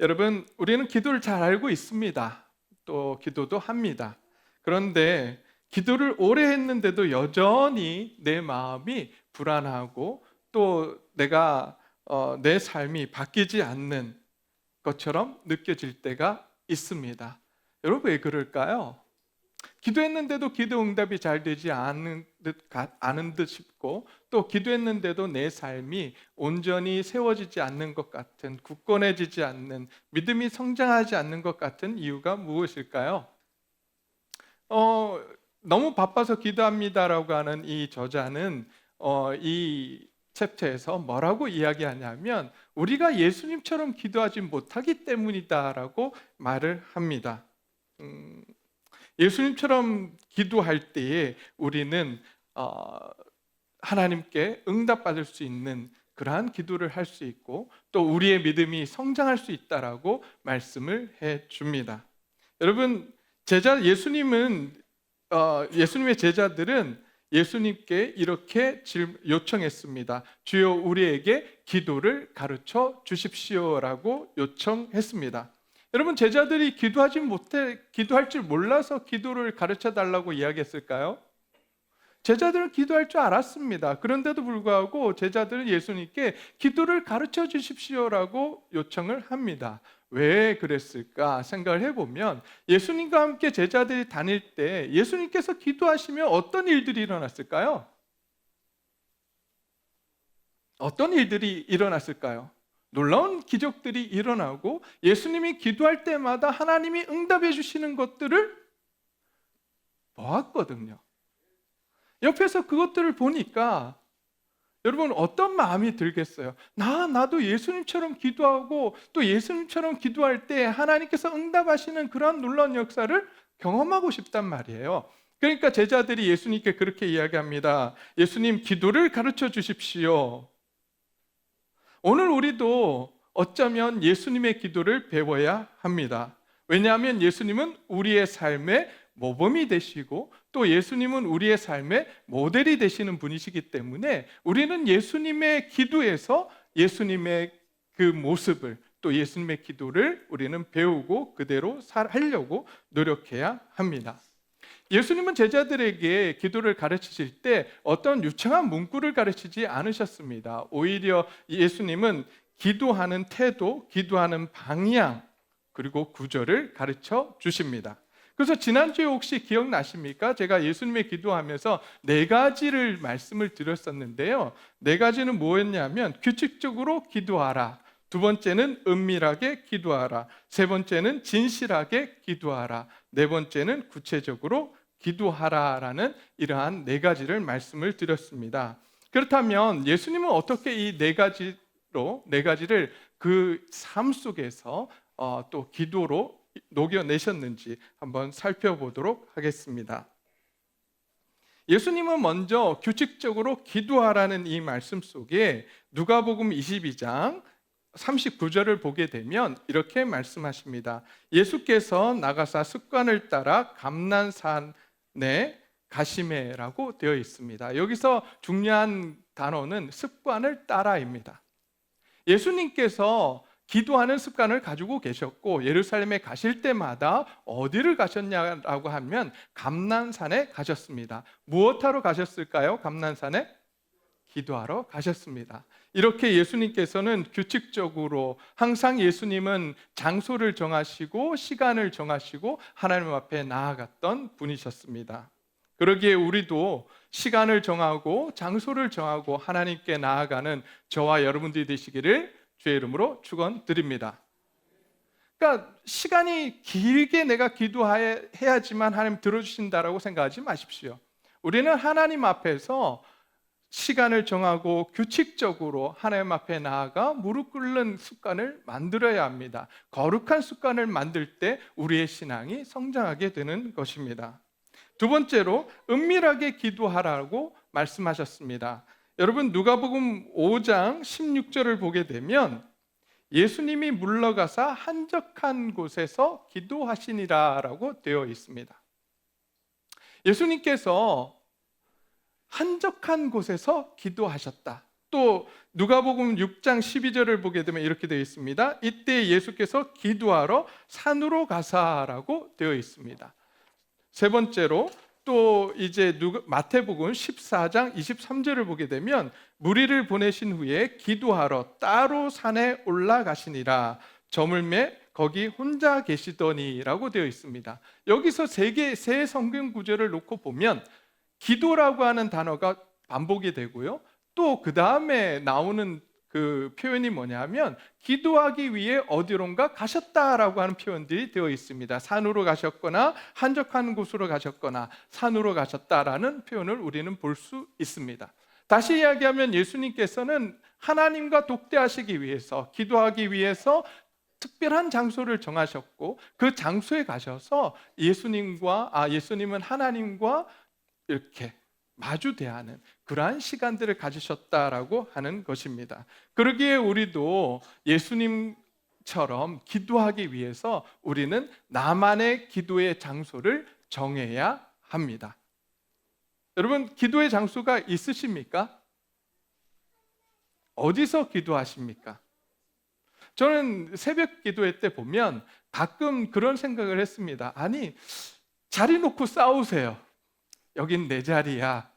여러분, 우리는 기도를 잘 알고 있습니다. 또 기도도 합니다. 그런데 기도를 오래 했는데도 여전히 내 마음이 불안하고 또 내 삶이 바뀌지 않는 것처럼 느껴질 때가 있습니다. 여러분, 왜 그럴까요? 기도했는데도 기도 응답이 잘 되지 않은 듯 싶고, 또 기도했는데도 내 삶이 온전히 세워지지 않는 것 같은, 굳건해지지 않는, 믿음이 성장하지 않는 것 같은 이유가 무엇일까요? 어, 너무 바빠서 기도합니다라고 하는 이 저자는 이 챕터에서 뭐라고 이야기하냐면, 우리가 예수님처럼 기도하지 못하기 때문이다라고 말을 합니다. 예수님처럼 기도할 때에 우리는 하나님께 응답받을 수 있는 그러한 기도를 할 수 있고, 또 우리의 믿음이 성장할 수 있다라고 말씀을 해 줍니다. 여러분, 예수님의 제자들은 예수님께 이렇게 요청했습니다. 주여, 우리에게 기도를 가르쳐 주십시오라고 요청했습니다. 여러분, 제자들이 기도할 줄 몰라서 기도를 가르쳐 달라고 이야기했을까요? 제자들은 기도할 줄 알았습니다. 그런데도 불구하고 제자들은 예수님께 기도를 가르쳐 주십시오라고 요청을 합니다. 왜 그랬을까 생각을 해보면, 예수님과 함께 제자들이 다닐 때 예수님께서 기도하시면 어떤 일들이 일어났을까요? 어떤 일들이 일어났을까요? 놀라운 기적들이 일어나고, 예수님이 기도할 때마다 하나님이 응답해 주시는 것들을 보았거든요. 옆에서 그것들을 보니까 여러분, 어떤 마음이 들겠어요? 나도 예수님처럼 기도하고 또 예수님처럼 기도할 때 하나님께서 응답하시는 그런 놀라운 역사를 경험하고 싶단 말이에요. 그러니까 제자들이 예수님께 그렇게 이야기합니다. 예수님, 기도를 가르쳐 주십시오. 오늘 우리도 어쩌면 예수님의 기도를 배워야 합니다. 왜냐하면 예수님은 우리의 삶의 모범이 되시고, 또 예수님은 우리의 삶의 모델이 되시는 분이시기 때문에 우리는 예수님의 기도에서 예수님의 그 모습을, 또 예수님의 기도를 우리는 배우고 그대로 하려고 노력해야 합니다. 예수님은 제자들에게 기도를 가르치실 때 어떤 유창한 문구를 가르치지 않으셨습니다. 오히려 예수님은 기도하는 태도, 기도하는 방향, 그리고 구절을 가르쳐 주십니다. 그래서 지난주에 혹시 기억나십니까? 제가 예수님의 기도하면서 네 가지를 말씀을 드렸었는데요. 네 가지는 뭐였냐면, 규칙적으로 기도하라, 두 번째는 은밀하게 기도하라, 세 번째는 진실하게 기도하라, 네 번째는 구체적으로 기도하라라는 이러한 네 가지를 말씀을 드렸습니다. 그렇다면 예수님은 어떻게 이 네 가지를 그 삶 속에서 또 기도로 녹여내셨는지 한번 살펴보도록 하겠습니다. 예수님은 먼저 규칙적으로 기도하라는 이 말씀 속에 누가복음 22장 39절을 보게 되면 이렇게 말씀하십니다. 예수께서 나가사 습관을 따라 감난산에 가시매라고 되어 있습니다. 여기서 중요한 단어는 습관을 따라입니다. 예수님께서 기도하는 습관을 가지고 계셨고, 예루살렘에 가실 때마다 어디를 가셨냐라고 하면 감난산에 가셨습니다. 무엇하러 가셨을까요? 감난산에 기도하러 가셨습니다. 이렇게 예수님께서는 규칙적으로 항상 예수님은 장소를 정하시고 시간을 정하시고 하나님 앞에 나아갔던 분이셨습니다. 그러기에 우리도 시간을 정하고 장소를 정하고 하나님께 나아가는 저와 여러분들이 되시기를 주의 이름으로 축원드립니다. 그러니까 시간이 길게 내가 기도해야지만 하나님 들어주신다라고 생각하지 마십시오. 우리는 하나님 앞에서 시간을 정하고 규칙적으로 하나님 앞에 나아가 무릎 꿇는 습관을 만들어야 합니다. 거룩한 습관을 만들 때 우리의 신앙이 성장하게 되는 것입니다. 두 번째로 은밀하게 기도하라고 말씀하셨습니다. 여러분, 누가복음 5장 16절을 보게 되면 예수님이 물러가사 한적한 곳에서 기도하시니라라고 되어 있습니다. 예수님께서 한적한 곳에서 기도하셨다. 또 누가복음 6장 12절을 보게 되면 이렇게 되어 있습니다. 이때 예수께서 기도하러 산으로 가사라고 되어 있습니다. 세 번째로 또 이제 마태복음 14장 23절을 보게 되면 무리를 보내신 후에 기도하러 따로 산에 올라가시니라. 저물매 거기 혼자 계시더니라고 되어 있습니다. 여기서 세 성경 구절을 놓고 보면 기도라고 하는 단어가 반복이 되고요. 또 그 다음에 나오는 그 표현이 뭐냐면 기도하기 위해 어디론가 가셨다라고 하는 표현들이 되어 있습니다. 산으로 가셨거나 한적한 곳으로 가셨거나 산으로 가셨다라는 표현을 우리는 볼 수 있습니다. 다시 이야기하면 예수님께서는 하나님과 독대하시기 위해서, 기도하기 위해서 특별한 장소를 정하셨고 그 장소에 가셔서 예수님은 하나님과 이렇게 마주 대하는 그러한 시간들을 가지셨다라고 하는 것입니다. 그러기에 우리도 예수님처럼 기도하기 위해서 우리는 나만의 기도의 장소를 정해야 합니다. 여러분, 기도의 장소가 있으십니까? 어디서 기도하십니까? 저는 새벽 기도회 때 보면 가끔 그런 생각을 했습니다. 아니, 자리 놓고 싸우세요. 여긴 내 자리야.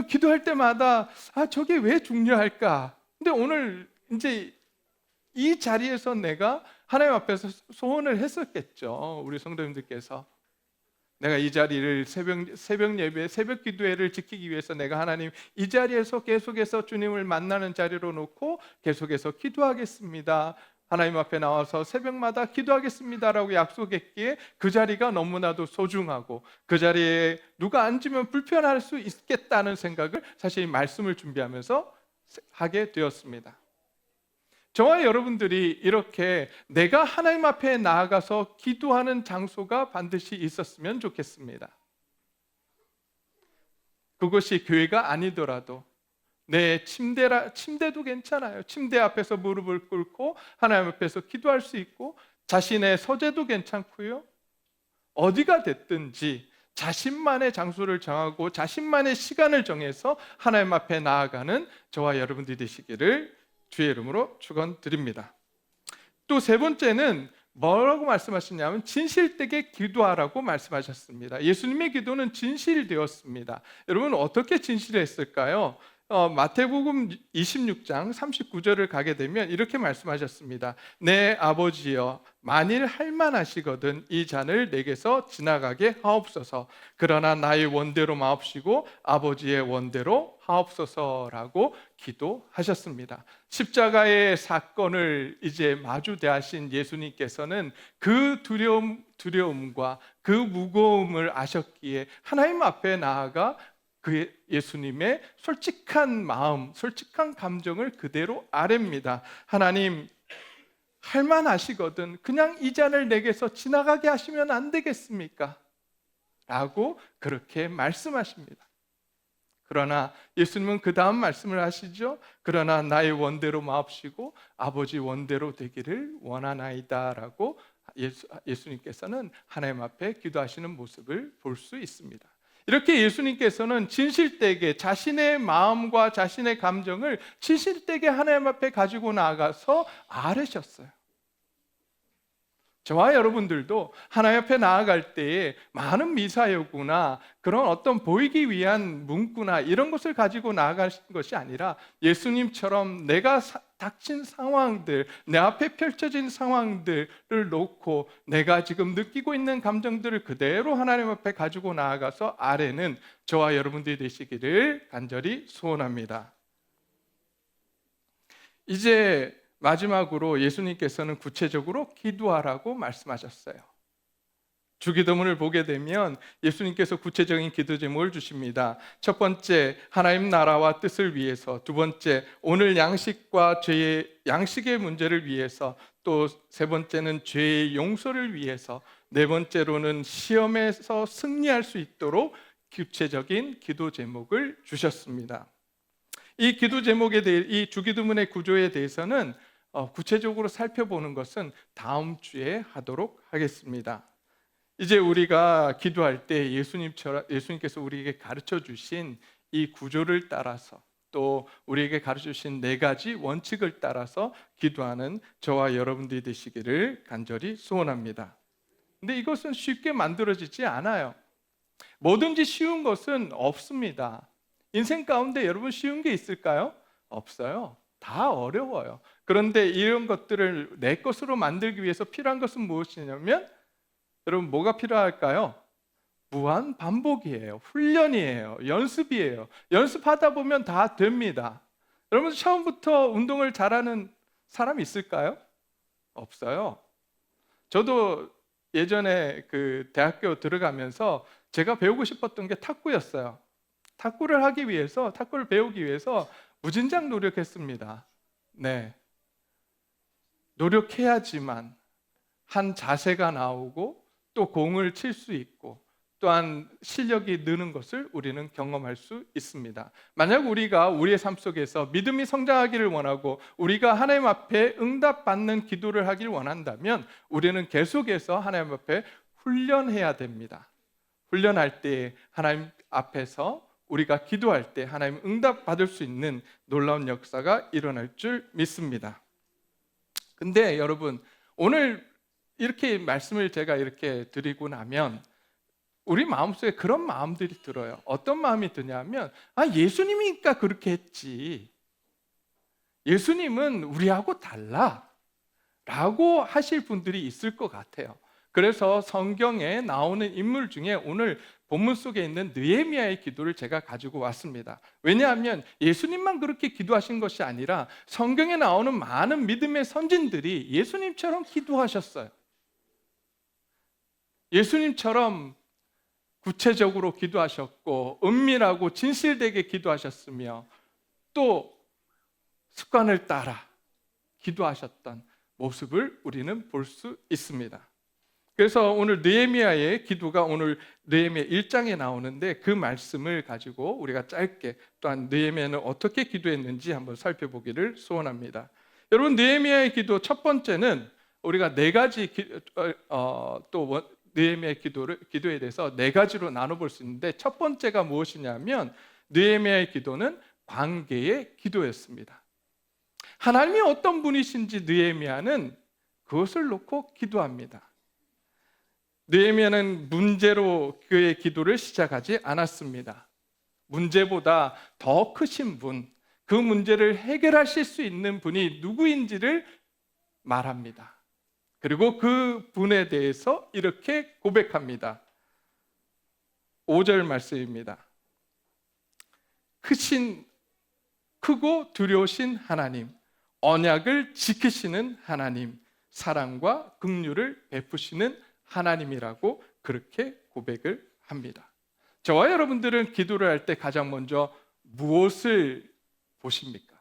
기도할 때마다 저게 왜 중요할까? 근데 오늘 이제 이 자리에서 내가 하나님 앞에서 소원을 했었겠죠. 우리 성도님들께서 내가 이 자리를 새벽 예배, 새벽 기도회를 지키기 위해서 내가 하나님 이 자리에서 계속해서 주님을 만나는 자리로 놓고 계속해서 기도하겠습니다. 하나님 앞에 나와서 새벽마다 기도하겠습니다라고 약속했기에 그 자리가 너무나도 소중하고 그 자리에 누가 앉으면 불편할 수 있겠다는 생각을 사실 말씀을 준비하면서 하게 되었습니다. 저와 여러분들이 이렇게 내가 하나님 앞에 나아가서 기도하는 장소가 반드시 있었으면 좋겠습니다. 그것이 교회가 아니더라도 내 침대도 괜찮아요. 침대 앞에서 무릎을 꿇고 하나님 앞에서 기도할 수 있고 자신의 서재도 괜찮고요. 어디가 됐든지 자신만의 장소를 정하고 자신만의 시간을 정해서 하나님 앞에 나아가는 저와 여러분들이 되시기를 주의 이름으로 축원드립니다. 또 세 번째는 뭐라고 말씀하셨냐면 진실되게 기도하라고 말씀하셨습니다. 예수님의 기도는 진실되었습니다. 여러분 어떻게 진실했을까요? 마태복음 26장 39절을 가게 되면 이렇게 말씀하셨습니다. 내 아버지여 만일 할만하시거든 이 잔을 내게서 지나가게 하옵소서. 그러나 나의 원대로 마옵시고 아버지의 원대로 하옵소서라고 기도하셨습니다. 십자가의 사건을 이제 마주대하신 예수님께서는 그 두려움과 그 무거움을 아셨기에 하나님 앞에 나아가 그 예수님의 솔직한 마음, 솔직한 감정을 그대로 아뢰입니다. 하나님, 할만하시거든 그냥 이 잔을 내게서 지나가게 하시면 안 되겠습니까? 라고 그렇게 말씀하십니다. 그러나 예수님은 그 다음 말씀을 하시죠. 그러나 나의 원대로 마옵시고 아버지 원대로 되기를 원하나이다 라고 예수님께서는 하나님 앞에 기도하시는 모습을 볼 수 있습니다. 이렇게 예수님께서는 진실되게 자신의 마음과 자신의 감정을 진실되게 하나님 앞에 가지고 나아가서 아뢰셨어요. 저와 여러분들도 하나님 앞에 나아갈 때에 많은 미사여구나 그런 어떤 보이기 위한 문구나 이런 것을 가지고 나아갈 것이 아니라 예수님처럼 내가 닥친 상황들, 내 앞에 펼쳐진 상황들을 놓고 내가 지금 느끼고 있는 감정들을 그대로 하나님 앞에 가지고 나아가서 아뢰는 저와 여러분들이 되시기를 간절히 소원합니다. 이제 마지막으로 예수님께서는 구체적으로 기도하라고 말씀하셨어요. 주기도문을 보게 되면 예수님께서 구체적인 기도 제목을 주십니다. 첫 번째, 하나님 나라와 뜻을 위해서. 두 번째, 오늘 양식과 양식의 문제를 위해서. 또 세 번째는 죄의 용서를 위해서. 네 번째로는 시험에서 승리할 수 있도록 구체적인 기도 제목을 주셨습니다. 이 기도 제목에 대해, 이 주기도문의 구조에 대해서는 구체적으로 살펴보는 것은 다음 주에 하도록 하겠습니다. 이제 우리가 기도할 때 예수님께서 우리에게 가르쳐 주신 이 구조를 따라서 또 우리에게 가르쳐주신 4가지 원칙을 따라서 기도하는 저와 여러분들이 되시기를 간절히 소원합니다. 근데 이것은 쉽게 만들어지지 않아요. 뭐든지 쉬운 것은 없습니다. 인생 가운데 여러분 쉬운 게 있을까요? 없어요. 다 어려워요. 그런데 이런 것들을 내 것으로 만들기 위해서 필요한 것은 무엇이냐면 여러분 뭐가 필요할까요? 무한 반복이에요. 훈련이에요. 연습이에요. 연습하다 보면 다 됩니다. 여러분 처음부터 운동을 잘하는 사람 있을까요? 없어요. 저도 예전에 그 대학교 들어가면서 제가 배우고 싶었던 게 탁구였어요. 탁구를 배우기 위해서 무진장 노력했습니다. 네. 노력해야지만 한 자세가 나오고 또 공을 칠 수 있고 또한 실력이 느는 것을 우리는 경험할 수 있습니다. 만약 우리가 우리의 삶 속에서 믿음이 성장하기를 원하고 우리가 하나님 앞에 응답받는 기도를 하길 원한다면 우리는 계속해서 하나님 앞에 훈련해야 됩니다. 훈련할 때 하나님 앞에서 우리가 기도할 때 하나님 응답받을 수 있는 놀라운 역사가 일어날 줄 믿습니다. 근데 여러분 오늘 이렇게 말씀을 제가 이렇게 드리고 나면 우리 마음속에 그런 마음들이 들어요. 어떤 마음이 드냐면 예수님이니까 그렇게 했지. 예수님은 우리하고 달라 라고 하실 분들이 있을 것 같아요. 그래서 성경에 나오는 인물 중에 오늘 본문 속에 있는 느헤미야의 기도를 제가 가지고 왔습니다. 왜냐하면 예수님만 그렇게 기도하신 것이 아니라 성경에 나오는 많은 믿음의 선진들이 예수님처럼 기도하셨어요. 예수님처럼 구체적으로 기도하셨고 은밀하고 진실되게 기도하셨으며 또 습관을 따라 기도하셨던 모습을 우리는 볼 수 있습니다. 그래서 오늘 느헤미야의 기도가 오늘 느헤미야 1장에 나오는데 그 말씀을 가지고 우리가 짧게 또한 느헤미야는 어떻게 기도했는지 한번 살펴보기를 소원합니다. 여러분 느헤미야의 기도 첫 번째는 우리가 4가지 또 느헤미야의 기도에 대해서 4가지로 나눠볼 수 있는데 첫 번째가 무엇이냐면 느헤미야의 기도는 관계의 기도였습니다. 하나님이 어떤 분이신지 느헤미야는 그것을 놓고 기도합니다. 느헤미야는 문제로 그의 기도를 시작하지 않았습니다. 문제보다 더 크신 분, 그 문제를 해결하실 수 있는 분이 누구인지를 말합니다. 그리고 그 분에 대해서 이렇게 고백합니다. 5절 말씀입니다. 크고 두려우신 하나님, 언약을 지키시는 하나님, 사랑과 긍휼을 베푸시는 하나님이라고 그렇게 고백을 합니다. 저와 여러분들은 기도를 할 때 가장 먼저 무엇을 보십니까?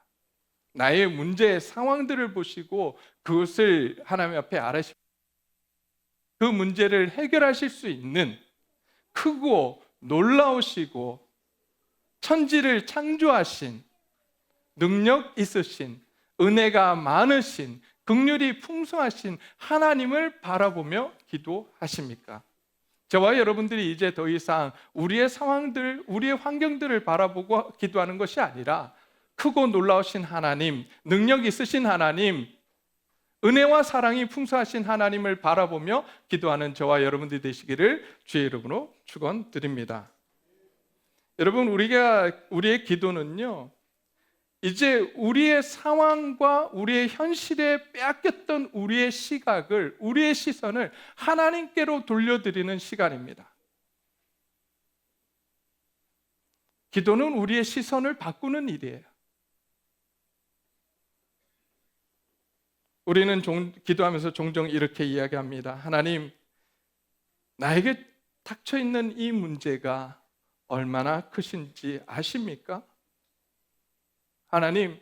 나의 문제 상황들을 보시고 그것을 하나님 앞에 알아시고 그 문제를 해결하실 수 있는 크고 놀라우시고 천지를 창조하신 능력 있으신 은혜가 많으신 긍휼이 풍성하신 하나님을 바라보며 기도하십니까? 저와 여러분들이 이제 더 이상 우리의 상황들, 우리의 환경들을 바라보고 기도하는 것이 아니라 크고 놀라우신 하나님, 능력 있으신 하나님, 은혜와 사랑이 풍성하신 하나님을 바라보며 기도하는 저와 여러분들이 되시기를 주의 이름으로 축원드립니다. 여러분 우리의 기도는요 이제 우리의 상황과 우리의 현실에 빼앗겼던 우리의 시각을, 우리의 시선을 하나님께로 돌려드리는 시간입니다. 기도는 우리의 시선을 바꾸는 일이에요. 우리는 기도하면서 종종 이렇게 이야기합니다. 하나님, 나에게 닥쳐있는 이 문제가 얼마나 크신지 아십니까? 하나님,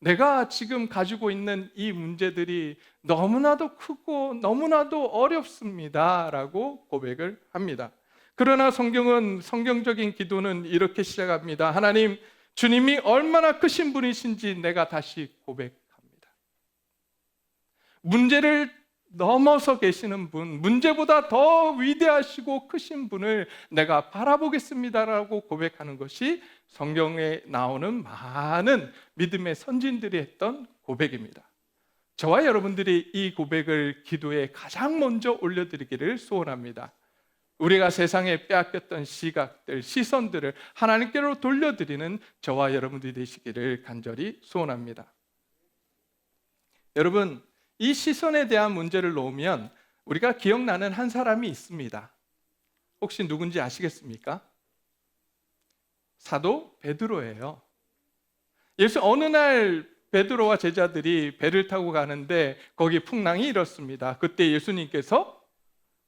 내가 지금 가지고 있는 이 문제들이 너무나도 크고 너무나도 어렵습니다 라고 고백을 합니다. 그러나 성경적인 기도는 이렇게 시작합니다. 하나님, 주님이 얼마나 크신 분이신지 내가 다시 고백합니다. 문제를 넘어서 계시는 분, 문제보다 더 위대하시고 크신 분을 내가 바라보겠습니다라고 고백하는 것이 성경에 나오는 많은 믿음의 선진들이 했던 고백입니다. 저와 여러분들이 이 고백을 기도에 가장 먼저 올려드리기를 소원합니다. 우리가 세상에 빼앗겼던 시각들, 시선들을 하나님께로 돌려드리는 저와 여러분들이 되시기를 간절히 소원합니다. 여러분, 이 시선에 대한 문제를 놓으면 우리가 기억나는 한 사람이 있습니다. 혹시 누군지 아시겠습니까? 사도 베드로예요. 어느 날 베드로와 제자들이 배를 타고 가는데 거기 풍랑이 일었습니다. 그때 예수님께서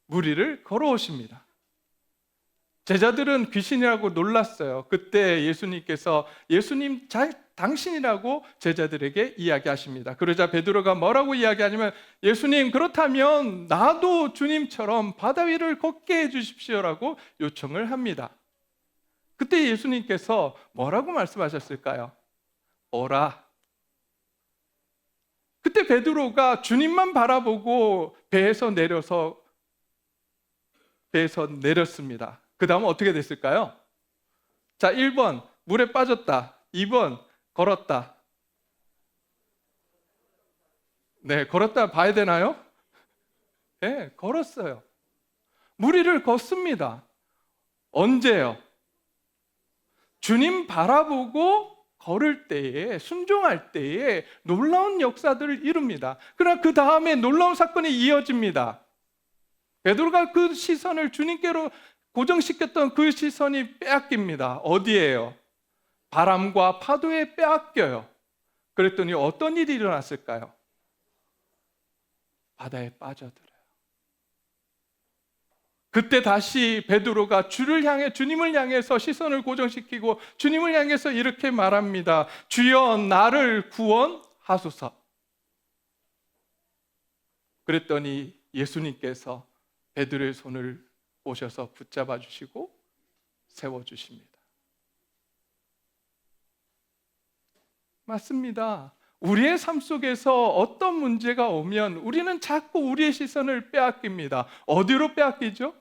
물 위를 걸어오십니다. 제자들은 귀신이라고 놀랐어요. 그때 예수님께서 당신이라고 제자들에게 이야기하십니다. 그러자 베드로가 뭐라고 이야기하냐면, 예수님, 그렇다면 나도 주님처럼 바다 위를 걷게 해주십시오라고 요청을 합니다. 그때 예수님께서 뭐라고 말씀하셨을까요? 오라. 그때 베드로가 주님만 바라보고 배에서 내렸습니다. 그 다음은 어떻게 됐을까요? 자, 1번 물에 빠졌다. 2번 걸었다. 네, 걸었다 봐야 되나요? 네, 걸었어요. 물 위를 걷습니다. 언제요? 주님 바라보고 걸을 때에, 순종할 때에 놀라운 역사들을 이룹니다. 그러나 그 다음에 놀라운 사건이 이어집니다. 베드로가 그 시선을 주님께로 고정시켰던 그 시선이 빼앗깁니다. 어디에요? 바람과 파도에 빼앗겨요. 그랬더니 어떤 일이 일어났을까요? 바다에 빠져들어요. 그때 다시 베드로가 주님을 향해서 시선을 고정시키고 주님을 향해서 이렇게 말합니다. 주여, 나를 구원하소서. 그랬더니 예수님께서 베드로의 손을 오셔서 붙잡아 주시고 세워 주십니다. 맞습니다. 우리의 삶 속에서 어떤 문제가 오면 우리는 자꾸 우리의 시선을 빼앗깁니다. 어디로 빼앗기죠?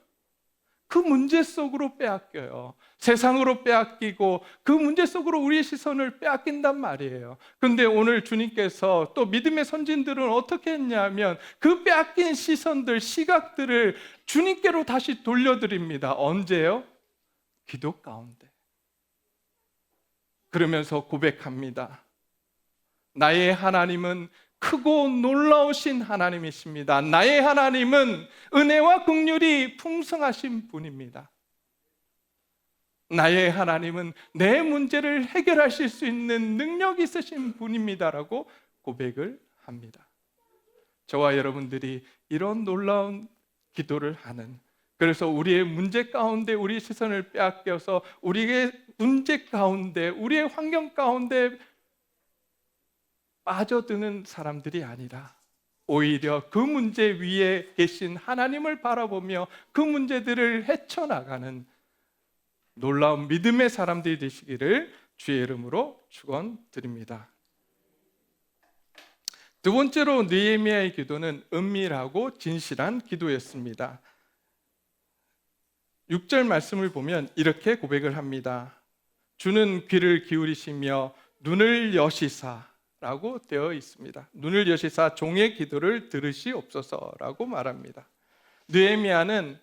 그 문제 속으로 빼앗겨요. 세상으로 빼앗기고 그 문제 속으로 우리의 시선을 빼앗긴단 말이에요. 그런데 오늘 주님께서 또 믿음의 선진들은 어떻게 했냐면 그 빼앗긴 시선들, 시각들을 주님께로 다시 돌려드립니다. 언제요? 기도 가운데. 그러면서 고백합니다. 나의 하나님은 크고 놀라우신 하나님이십니다. 나의 하나님은 은혜와 긍휼이 풍성하신 분입니다. 나의 하나님은 내 문제를 해결하실 수 있는 능력이 있으신 분입니다라고 고백을 합니다. 저와 여러분들이 이런 놀라운 기도를 하는, 그래서 우리의 문제 가운데 우리의 시선을 빼앗겨서 우리의 문제 가운데, 우리의 환경 가운데 빠져드는 사람들이 아니라 오히려 그 문제 위에 계신 하나님을 바라보며 그 문제들을 헤쳐나가는 놀라운 믿음의 사람들이 되시기를 주의 이름으로 축원드립니다. 두 번째로 느헤미야의 기도는 은밀하고 진실한 기도였습니다. 6절 말씀을 보면 이렇게 고백을 합니다. 주는 귀를 기울이시며 눈을 여시사 라고 되어 있습니다. 눈을 여시사 종의 기도를 들으시옵소서라고 말합니다. 느헤미야는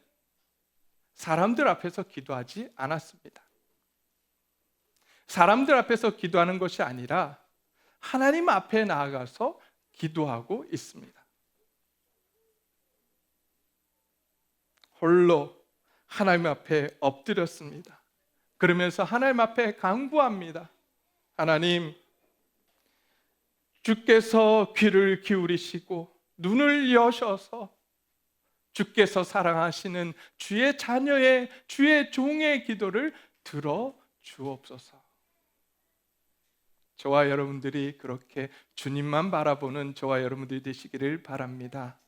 사람들 앞에서 기도하지 않았습니다. 사람들 앞에서 기도하는 것이 아니라 하나님 앞에 나아가서 기도하고 있습니다. 홀로 하나님 앞에 엎드렸습니다. 그러면서 하나님 앞에 간구합니다. 하나님, 주께서 귀를 기울이시고 눈을 여셔서 주께서 사랑하시는 주의 자녀의, 주의 종의 기도를 들어 주옵소서. 저와 여러분들이 그렇게 주님만 바라보는 저와 여러분들이 되시기를 바랍니다.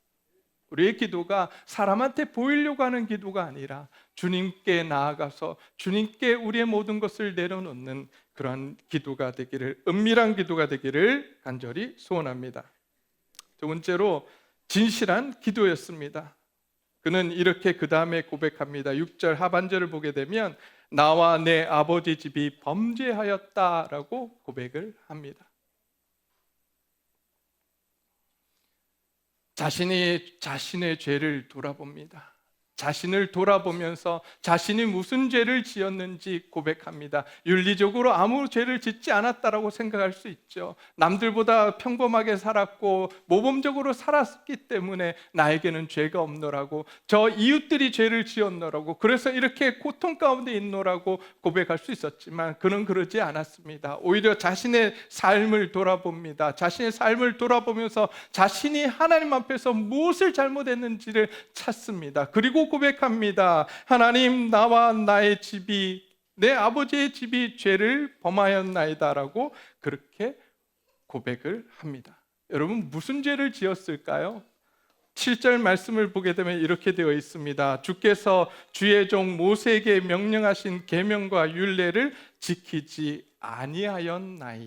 우리의 기도가 사람한테 보이려고 하는 기도가 아니라 주님께 나아가서 주님께 우리의 모든 것을 내려놓는 그러한 기도가 되기를, 은밀한 기도가 되기를 간절히 소원합니다. 두 번째로 진실한 기도였습니다. 그는 이렇게 그 다음에 고백합니다. 6절 하반절을 보게 되면 나와 내 아버지 집이 범죄하였다라고 고백을 합니다. 자신의 죄를 돌아봅니다. 자신을 돌아보면서 자신이 무슨 죄를 지었는지 고백합니다. 윤리적으로 아무 죄를 짓지 않았다라고 생각할 수 있죠. 남들보다 평범하게 살았고 모범적으로 살았기 때문에 나에게는 죄가 없노라고, 저 이웃들이 죄를 지었노라고, 그래서 이렇게 고통 가운데 있노라고 고백할 수 있었지만 그는 그러지 않았습니다. 오히려 자신의 삶을 돌아봅니다. 자신의 삶을 돌아보면서 자신이 하나님 앞에서 무엇을 잘못했는지를 찾습니다. 그리고 고백합니다. 하나님, 나와 나의 집이, 내 아버지의 집이 죄를 범하였나이다라고 그렇게 고백을 합니다. 여러분, 무슨 죄를 지었을까요? 7절 말씀을 보게 되면 이렇게 되어 있습니다. 주께서 주의 종 모세에게 명령하신 계명과 율례를 지키지 아니하였나이다라고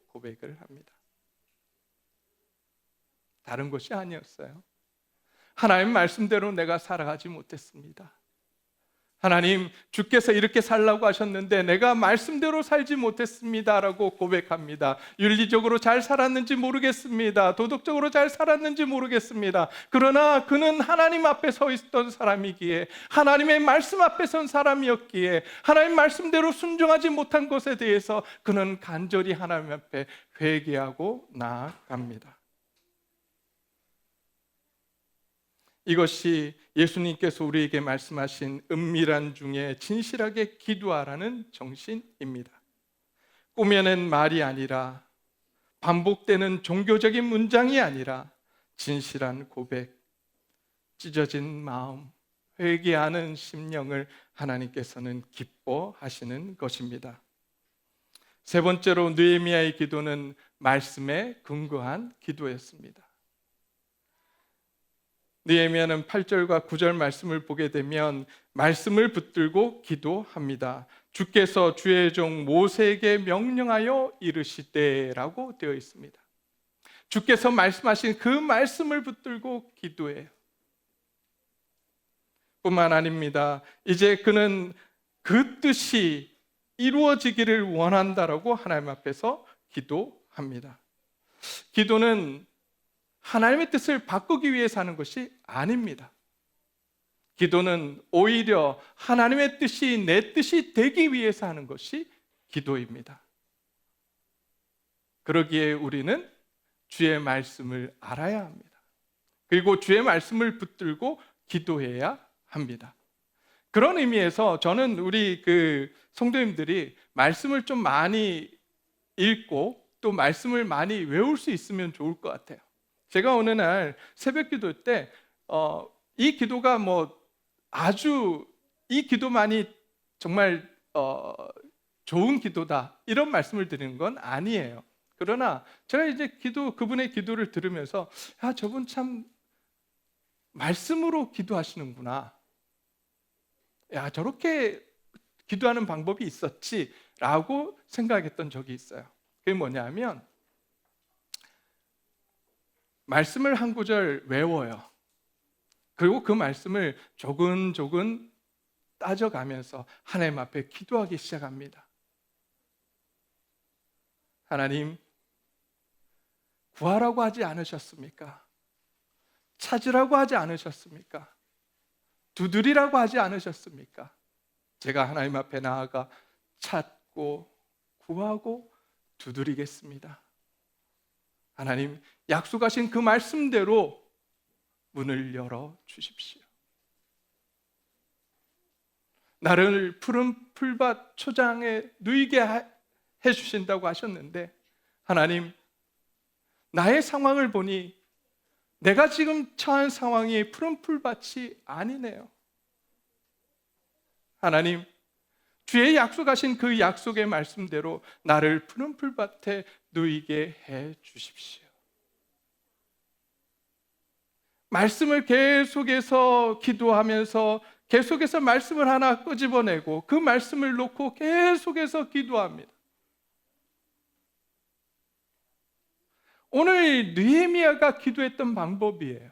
고백을 합니다. 다른 것이 아니었어요. 하나님 말씀대로 내가 살아가지 못했습니다. 하나님, 주께서 이렇게 살라고 하셨는데 내가 말씀대로 살지 못했습니다라고 고백합니다. 윤리적으로 잘 살았는지 모르겠습니다. 도덕적으로 잘 살았는지 모르겠습니다. 그러나 그는 하나님 앞에 서 있던 사람이기에, 하나님의 말씀 앞에 선 사람이었기에, 하나님 말씀대로 순종하지 못한 것에 대해서 그는 간절히 하나님 앞에 회개하고 나아갑니다. 이것이 예수님께서 우리에게 말씀하신 은밀한 중에 진실하게 기도하라는 정신입니다. 꾸며낸 말이 아니라, 반복되는 종교적인 문장이 아니라 진실한 고백, 찢어진 마음, 회개하는 심령을 하나님께서는 기뻐하시는 것입니다. 세 번째로 느헤미야의 기도는 말씀에 근거한 기도였습니다. 느헤미야는 8절과 9절 말씀을 보게 되면 말씀을 붙들고 기도합니다. 주께서 주의 종 모세에게 명령하여 이르시되라고 되어 있습니다. 주께서 말씀하신 그 말씀을 붙들고 기도해요. 뿐만 아닙니다. 이제 그는 그 뜻이 이루어지기를 원한다라고 하나님 앞에서 기도합니다. 기도는 하나님의 뜻을 바꾸기 위해서 하는 것이 아닙니다. 기도는 오히려 하나님의 뜻이 내 뜻이 되기 위해서 하는 것이 기도입니다. 그러기에 우리는 주의 말씀을 알아야 합니다. 그리고 주의 말씀을 붙들고 기도해야 합니다. 그런 의미에서 저는 우리 성도님들이 말씀을 좀 많이 읽고 또 말씀을 많이 외울 수 있으면 좋을 것 같아요. 제가 어느 날 새벽 기도 때 이 기도가 아주 이 기도만이 정말 좋은 기도다 이런 말씀을 드리는 건 아니에요. 그러나 제가 이제 그분의 기도를 들으면서 저분 참 말씀으로 기도하시는구나. 저렇게 기도하는 방법이 있었지라고 생각했던 적이 있어요. 그게 뭐냐면 말씀을 한 구절 외워요. 그리고 그 말씀을 조근조근 따져가면서 하나님 앞에 기도하기 시작합니다. 하나님, 구하라고 하지 않으셨습니까? 찾으라고 하지 않으셨습니까? 두드리라고 하지 않으셨습니까? 제가 하나님 앞에 나아가 찾고 구하고 두드리겠습니다. 하나님, 약속하신 그 말씀대로 문을 열어 주십시오. 나를 푸른 풀밭 초장에 누이게 해주신다고 하셨는데, 하나님, 나의 상황을 보니 내가 지금 처한 상황이 푸른 풀밭이 아니네요. 하나님, 주의 약속하신 그 약속의 말씀대로 나를 푸른 풀밭에 누이게 해 주십시오. 말씀을 계속해서 기도하면서 계속해서 말씀을 하나 끄집어내고 그 말씀을 놓고 계속해서 기도합니다. 오늘 느헤미야가 기도했던 방법이에요.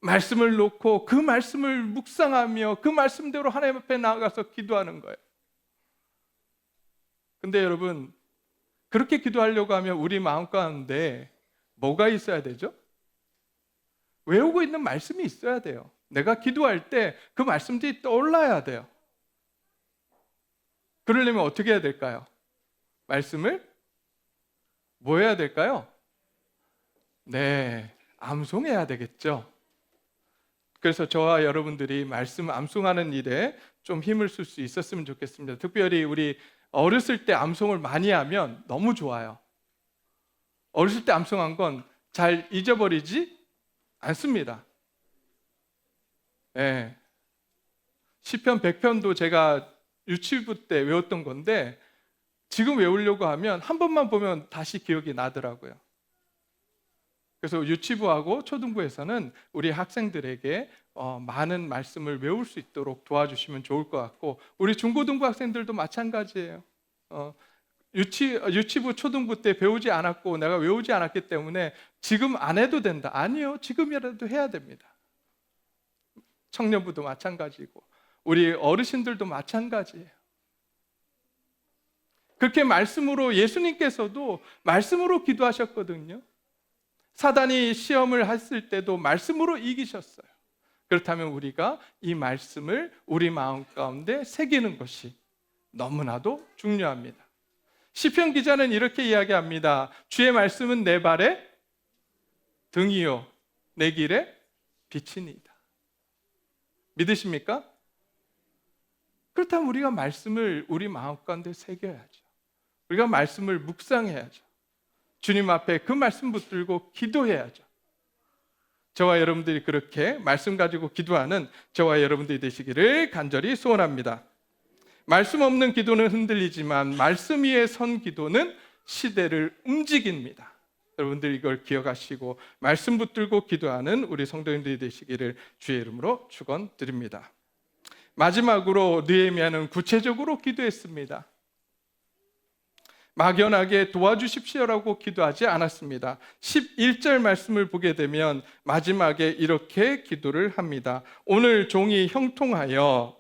말씀을 놓고 그 말씀을 묵상하며 그 말씀대로 하나님 앞에 나아가서 기도하는 거예요. 근데 여러분, 그렇게 기도하려고 하면 우리 마음 가운데 뭐가 있어야 되죠? 외우고 있는 말씀이 있어야 돼요. 내가 기도할 때 그 말씀들이 떠올라야 돼요. 그러려면 어떻게 해야 될까요? 말씀을 뭐 해야 될까요? 네, 암송해야 되겠죠. 그래서 저와 여러분들이 말씀 암송하는 일에 좀 힘을 쓸 수 있었으면 좋겠습니다. 특별히 우리 어렸을 때 암송을 많이 하면 너무 좋아요. 어렸을 때 암송한 건 잘 잊어버리지 않습니다. 네. 시편 100편도 제가 유치부 때 외웠던 건데 지금 외우려고 하면 한 번만 보면 다시 기억이 나더라고요. 그래서 유치부하고 초등부에서는 우리 학생들에게 많은 말씀을 외울 수 있도록 도와주시면 좋을 것 같고, 우리 중고등부 학생들도 마찬가지예요. 유치부, 초등부 때 배우지 않았고 내가 외우지 않았기 때문에 지금 안 해도 된다. 아니요, 지금이라도 해야 됩니다. 청년부도 마찬가지고 우리 어르신들도 마찬가지예요. 그렇게 말씀으로, 예수님께서도 말씀으로 기도하셨거든요. 사단이 시험을 했을 때도 말씀으로 이기셨어요. 그렇다면 우리가 이 말씀을 우리 마음 가운데 새기는 것이 너무나도 중요합니다. 시편 기자는 이렇게 이야기합니다. 주의 말씀은 내 발의 등이요 내 길의 빛이니이다. 믿으십니까? 그렇다면 우리가 말씀을 우리 마음 가운데 새겨야죠. 우리가 말씀을 묵상해야죠. 주님 앞에 그 말씀 붙들고 기도해야죠. 저와 여러분들이 그렇게 말씀 가지고 기도하는 저와 여러분들이 되시기를 간절히 소원합니다. 말씀 없는 기도는 흔들리지만 말씀 위에 선 기도는 시대를 움직입니다. 여러분들 이걸 기억하시고 말씀 붙들고 기도하는 우리 성도님들이 되시기를 주의 이름으로 축원드립니다. 마지막으로 느헤미야는 구체적으로 기도했습니다. 막연하게 도와주십시오라고 기도하지 않았습니다. 11절 말씀을 보게 되면 마지막에 이렇게 기도를 합니다. 오늘 종이 형통하여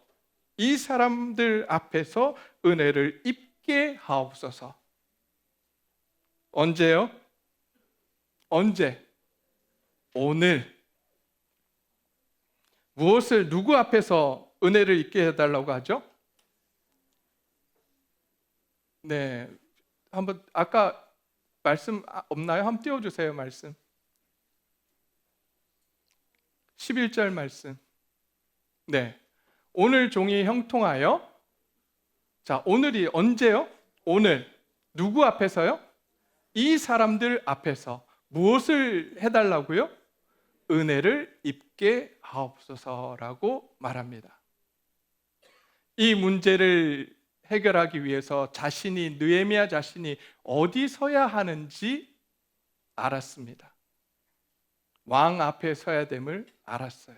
이 사람들 앞에서 은혜를 입게 하옵소서. 언제요? 언제? 오늘. 무엇을 누구 앞에서 은혜를 입게 해달라고 하죠? 네, 한번 아까 말씀 없나요? 한번 띄워주세요. 말씀 11절 말씀. 네, 오늘 종이 형통하여. 자, 오늘이 언제요? 오늘. 누구 앞에서요? 이 사람들 앞에서 무엇을 해달라고요? 은혜를 입게 하옵소서라고 말합니다. 이 문제를 해결하기 위해서 느헤미야 자신이 어디 서야 하는지 알았습니다. 왕 앞에 서야 됨을 알았어요.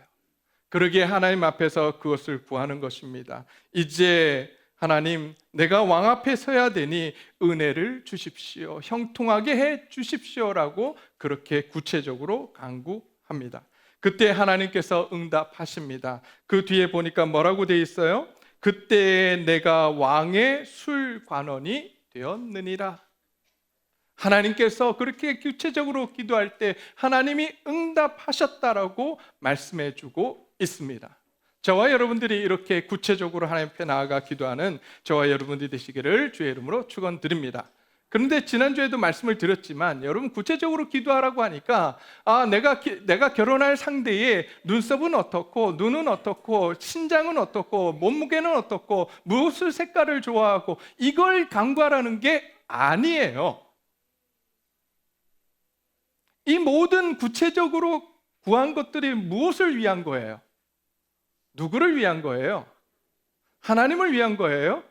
그러기에 하나님 앞에서 그것을 구하는 것입니다. 이제 하나님, 내가 왕 앞에 서야 되니 은혜를 주십시오. 형통하게 해 주십시오라고 그렇게 구체적으로 간구합니다. 그때 하나님께서 응답하십니다. 그 뒤에 보니까 뭐라고 되어 있어요? 그때 내가 왕의 술관원이 되었느니라. 하나님께서 그렇게 구체적으로 기도할 때 하나님이 응답하셨다라고 말씀해 주고 있습니다. 저와 여러분들이 이렇게 구체적으로 하나님 앞에 나아가 기도하는 저와 여러분들이 되시기를 주의 이름으로 축원드립니다. 그런데 지난주에도 말씀을 드렸지만 여러분, 구체적으로 기도하라고 하니까 내가 결혼할 상대의 눈썹은 어떻고, 눈은 어떻고, 신장은 어떻고, 몸무게는 어떻고, 무엇을 색깔을 좋아하고, 이걸 간구하라는 게 아니에요. 이 모든 구체적으로 구한 것들이 무엇을 위한 거예요? 누구를 위한 거예요? 하나님을 위한 거예요?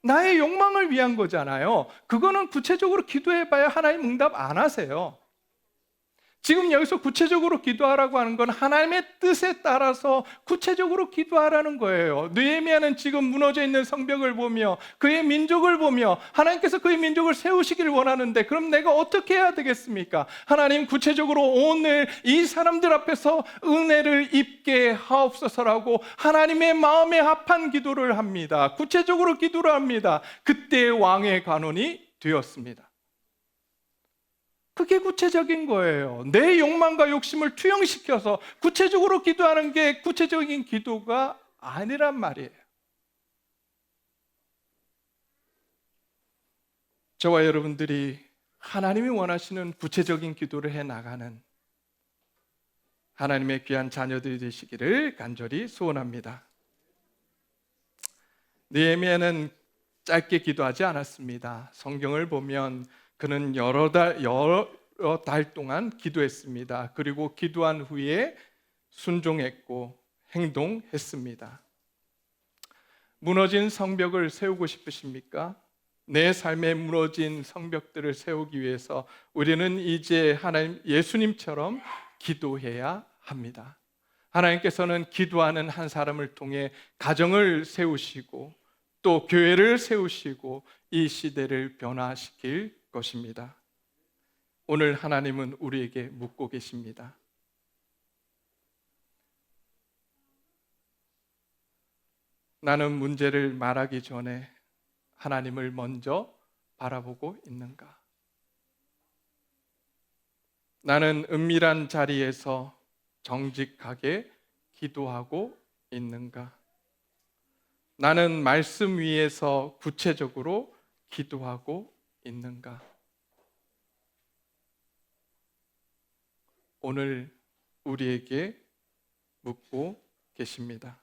나의 욕망을 위한 거잖아요. 그거는 구체적으로 기도해봐야 하나님 응답 안 하세요. 지금 여기서 구체적으로 기도하라고 하는 건 하나님의 뜻에 따라서 구체적으로 기도하라는 거예요. 느헤미야는 지금 무너져 있는 성벽을 보며 그의 민족을 보며 하나님께서 그의 민족을 세우시길 원하는데, 그럼 내가 어떻게 해야 되겠습니까? 하나님, 구체적으로 오늘 이 사람들 앞에서 은혜를 입게 하옵소서라고 하나님의 마음에 합한 기도를 합니다. 구체적으로 기도를 합니다. 그때 왕의 간원이 되었습니다. 그게 구체적인 거예요. 내 욕망과 욕심을 투영시켜서 구체적으로 기도하는 게 구체적인 기도가 아니란 말이에요. 저와 여러분들이 하나님이 원하시는 구체적인 기도를 해 나가는 하나님의 귀한 자녀들이 되시기를 간절히 소원합니다. 느헤미야는 짧게 기도하지 않았습니다. 성경을 보면 그는 여러 달 동안 기도했습니다. 그리고 기도한 후에 순종했고 행동했습니다. 무너진 성벽을 세우고 싶으십니까? 내 삶에 무너진 성벽들을 세우기 위해서 우리는 이제 하나님, 예수님처럼 기도해야 합니다. 하나님께서는 기도하는 한 사람을 통해 가정을 세우시고 또 교회를 세우시고 이 시대를 변화시킬 것입니다. 오늘 하나님은 우리에게 묻고 계십니다. 나는 문제를 말하기 전에 하나님을 먼저 바라보고 있는가? 나는 은밀한 자리에서 정직하게 기도하고 있는가? 나는 말씀 위에서 구체적으로 기도하고 있는가? 오늘 우리에게 묻고 계십니다.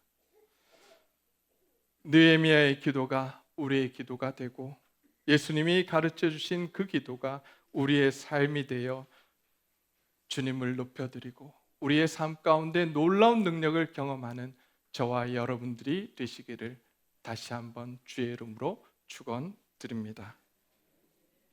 느헤미야의 기도가 우리의 기도가 되고 예수님이 가르쳐 주신 그 기도가 우리의 삶이 되어 주님을 높여드리고 우리의 삶 가운데 놀라운 능력을 경험하는 저와 여러분들이 되시기를 다시 한번 주의 이름으로 축원드립니다.